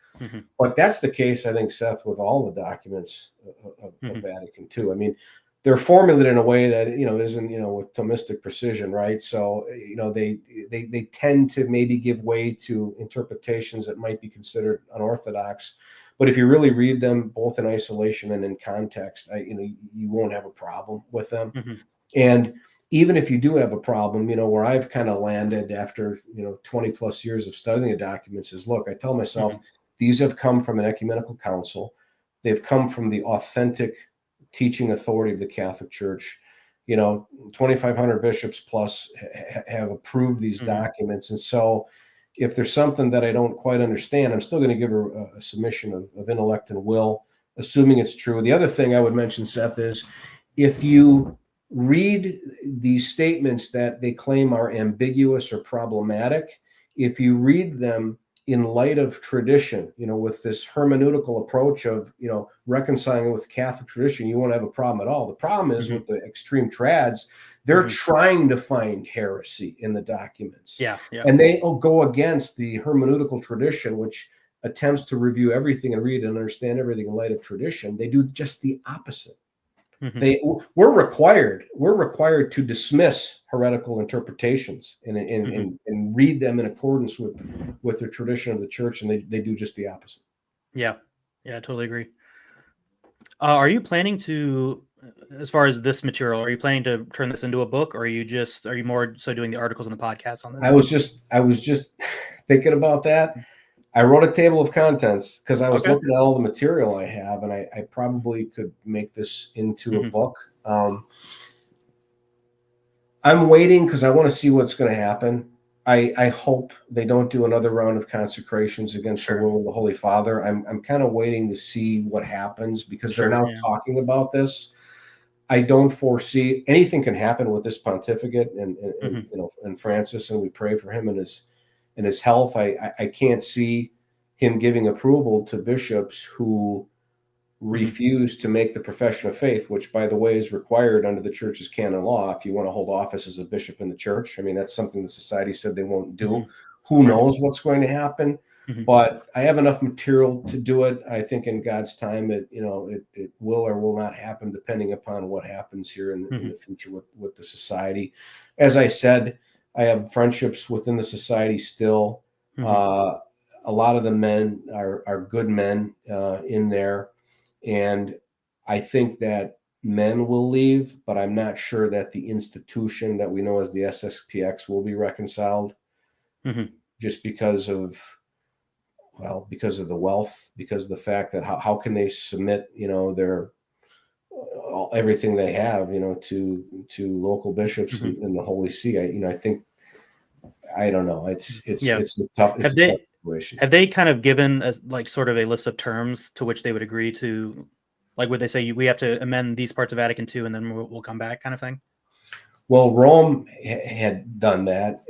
But that's the case, I think, Seth, with all the documents of Vatican II. I mean, they're formulated in a way that isn't with Thomistic precision, right? So they tend to maybe give way to interpretations that might be considered unorthodox. But if you really read them both in isolation and in context, you won't have a problem with them. And even if you do have a problem, where I've kind of landed after 20 plus years of studying the documents is, look, I tell myself these have come from an ecumenical council. They've come from the authentic teaching authority of the Catholic Church. 2,500 bishops plus have approved these documents. And so if there's something that I don't quite understand, I'm still going to give her a submission of intellect and will, assuming it's true. The other thing I would mention, Seth, is if you read these statements that they claim are ambiguous or problematic, if you read them in light of tradition, with this hermeneutical approach of, reconciling with Catholic tradition, you won't have a problem at all. The problem is with the extreme trads, they're trying to find heresy in the documents. And they go against the hermeneutical tradition, which attempts to review everything and read and understand everything in light of tradition. They do just the opposite. We're required to dismiss heretical interpretations and read them in accordance with the tradition of the church, and they do just the opposite. I totally agree. Are you planning to, as far as this material, are you planning to turn this into a book, or are you more so doing the articles and the podcast on this? I was just thinking about that. I wrote a table of contents because I was looking at all the material I have, and I probably could make this into a book. I'm waiting because I want to see what's going to happen. I hope they don't do another round of consecrations against the will of the Holy Father. I'm kind of waiting to see what happens because they're now talking about this. I don't foresee anything can happen with this pontificate and Francis, and we pray for him and his health. I can't see him giving approval to bishops who refuse to make the profession of faith, which, by the way, is required under the church's canon law if you want to hold office as a bishop in the church. I mean, that's something the society said they won't do. Who knows what's going to happen? but I have enough material to do it. I think in God's time, it will or will not happen, depending upon what happens here in the future with the society. As I said, I have friendships within the society still. A lot of the men are good men in there, and I think that men will leave, but I'm not sure that the institution that we know as the SSPX will be reconciled, just because of the wealth, because of the fact that how can they submit their everything they have to local bishops in the Holy See. I think, I don't know. It's a tough situation. Have they kind of given us like sort of a list of terms to which they would agree to? Like, would they say we have to amend these parts of Vatican II and then we'll come back, kind of thing? Well, Rome had done that.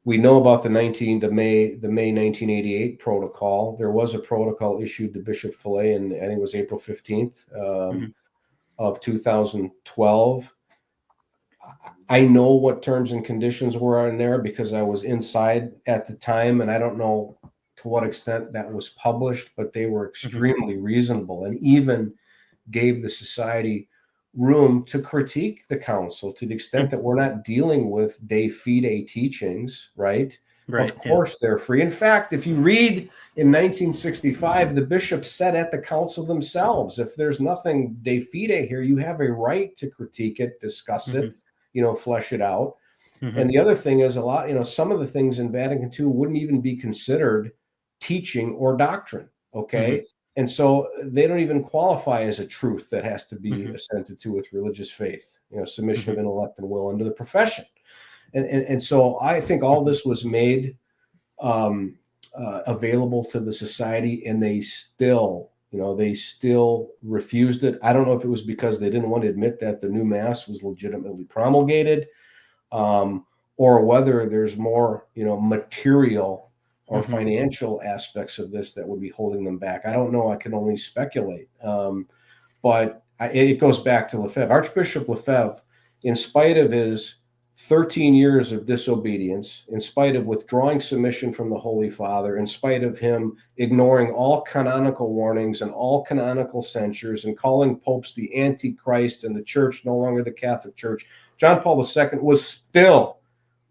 We know about the May 1988 protocol. There was a protocol issued to Bishop Fillet, and I think it was April 15th of 2012. I know what terms and conditions were in there because I was inside at the time, and I don't know to what extent that was published, but they were extremely reasonable and even gave the society room to critique the council to the extent that we're not dealing with de fide teachings, right? Of course, they're free. In fact, if you read in 1965, the bishops said at the council themselves, if there's nothing de fide here, you have a right to critique it, discuss it, flesh it out. And the other thing is a lot, some of the things in Vatican II wouldn't even be considered teaching or doctrine, okay? And so they don't even qualify as a truth that has to be assented to with religious faith, submission of intellect and will under the profession. And so I think all this was made available to the society, and they still refused it. I don't know if it was because they didn't want to admit that the new mass was legitimately promulgated, or whether there's more, material or financial aspects of this that would be holding them back. I don't know. I can only speculate. But it goes back to Lefebvre. Archbishop Lefebvre, in spite of his 13 years of disobedience, in spite of withdrawing submission from the Holy Father, in spite of him ignoring all canonical warnings and all canonical censures and calling popes the Antichrist and the church no longer the Catholic Church, John Paul II was still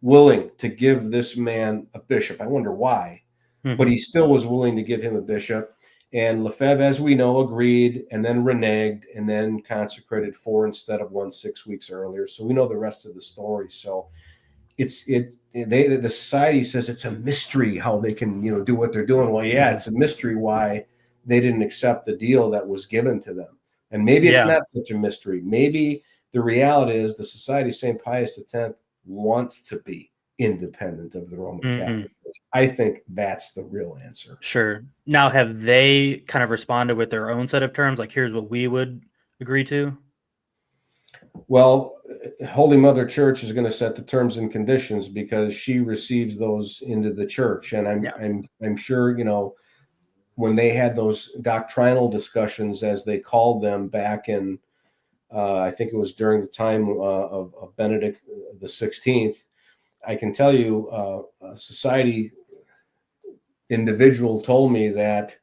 willing to give this man a bishop. I wonder why, but he still was willing to give him a bishop. And Lefebvre, as we know, agreed and then reneged and then consecrated 4 instead of 1 6 weeks earlier. So we know the rest of the story. So the society says it's a mystery how they can, do what they're doing. Well, yeah, it's a mystery why they didn't accept the deal that was given to them. And maybe it's not such a mystery. Maybe the reality is the Society of St. Pius X wants to be independent of the Roman Catholic Church. I think that's the real answer. Sure. Now, have they kind of responded with their own set of terms? Like, here's what we would agree to? Well, Holy Mother Church is going to set the terms and conditions because she receives those into the church. And I'm sure, when they had those doctrinal discussions, as they called them back in, I think it was during the time of Benedict the 16th, I can tell you a society individual told me that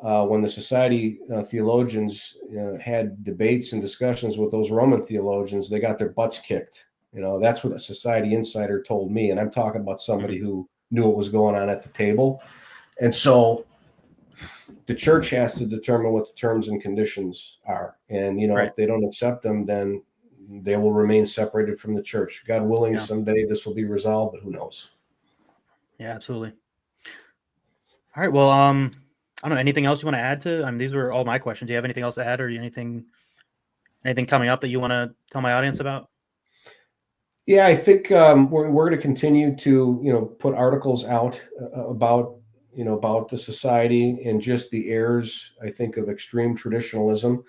when the society theologians had debates and discussions with those Roman theologians, they got their butts kicked. That's what a society insider told me. And I'm talking about somebody who knew what was going on at the table. And so the church has to determine what the terms and conditions are. And, if they don't accept them, then they will remain separated from the church. God willing, someday this will be resolved, but who knows? Yeah, absolutely. All right. Well, I don't know. Anything else you want to add to? I mean, these were all my questions. Do you have anything else to add, or anything coming up that you want to tell my audience about? Yeah, I think we're going to continue to put articles out about the society and just the errors, I think, of extreme traditionalism.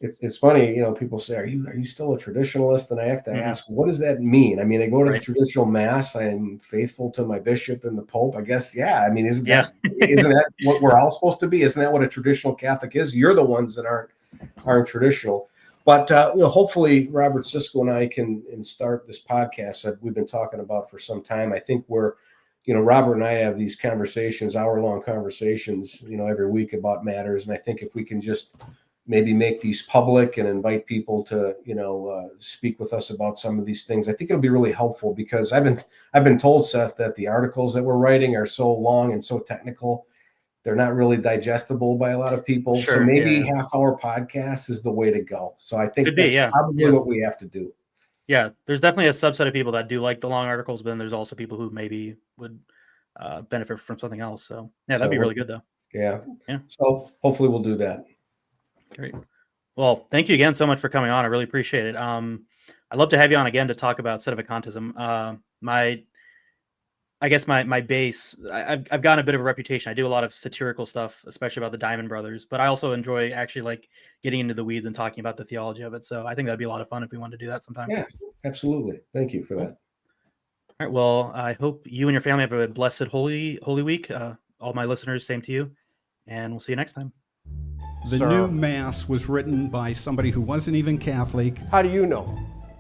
It's funny, people say, are you still a traditionalist? And I have to ask, what does that mean? I mean, I go to the traditional mass, I'm faithful to my bishop and the Pope. I guess, I mean, isn't that what we're all supposed to be? Isn't that what a traditional Catholic is? You're the ones that aren't traditional. But hopefully Robert Sisko and I can start this podcast that we've been talking about for some time. I think we're Robert and I have these conversations, hour-long conversations, every week about matters. And I think if we can just maybe make these public and invite people to, speak with us about some of these things, I think it'll be really helpful, because I've been told, Seth, that the articles that we're writing are so long and so technical, they're not really digestible by a lot of people. Sure, so maybe yeah. half-hour podcast is the way to go. So I think Could be, that's probably what we have to do. Yeah, there's definitely a subset of people that do like the long articles, but then there's also people who maybe would benefit from something else. So yeah, that'd be really good though. Yeah. Yeah. So hopefully we'll do that. Great. Well, thank you again so much for coming on. I really appreciate it. I'd love to have you on again to talk about sedevacantism. I guess my base, I've gotten a bit of a reputation. I do a lot of satirical stuff, especially about the Diamond Brothers, but I also enjoy actually like getting into the weeds and talking about the theology of it. So I think that'd be a lot of fun if we wanted to do that sometime. Yeah, absolutely. Thank you for that. All right. Well, I hope you and your family have a blessed Holy Week. All my listeners, same to you. And we'll see you next time. The new Mass was written by somebody who wasn't even Catholic. How do you know?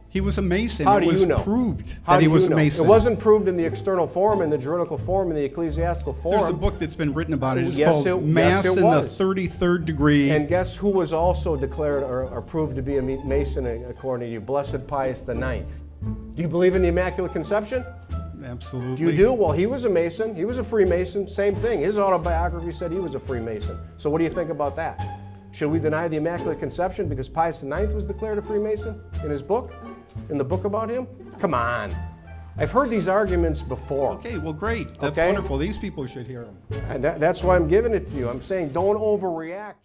He was a Mason. How do you know? It was proved How that he do was you a know? Mason. It wasn't proved in the external form, in the juridical form, in the ecclesiastical form. There's a book that's been written about it. It's Yes, called it Mass in the was. 33rd Degree. And guess who was also declared or proved to be a Mason according to you? Blessed Pius IX. Do you believe in the Immaculate Conception? Absolutely. You do? Well, he was a Mason. He was a Freemason. Same thing. His autobiography said he was a Freemason. So what do you think about that? Should we deny the Immaculate Conception because Pius IX was declared a Freemason in his book? In the book about him? Come on. I've heard these arguments before. Okay, well, great. That's Okay? wonderful. These people should hear them. And that's why I'm giving it to you. I'm saying don't overreact.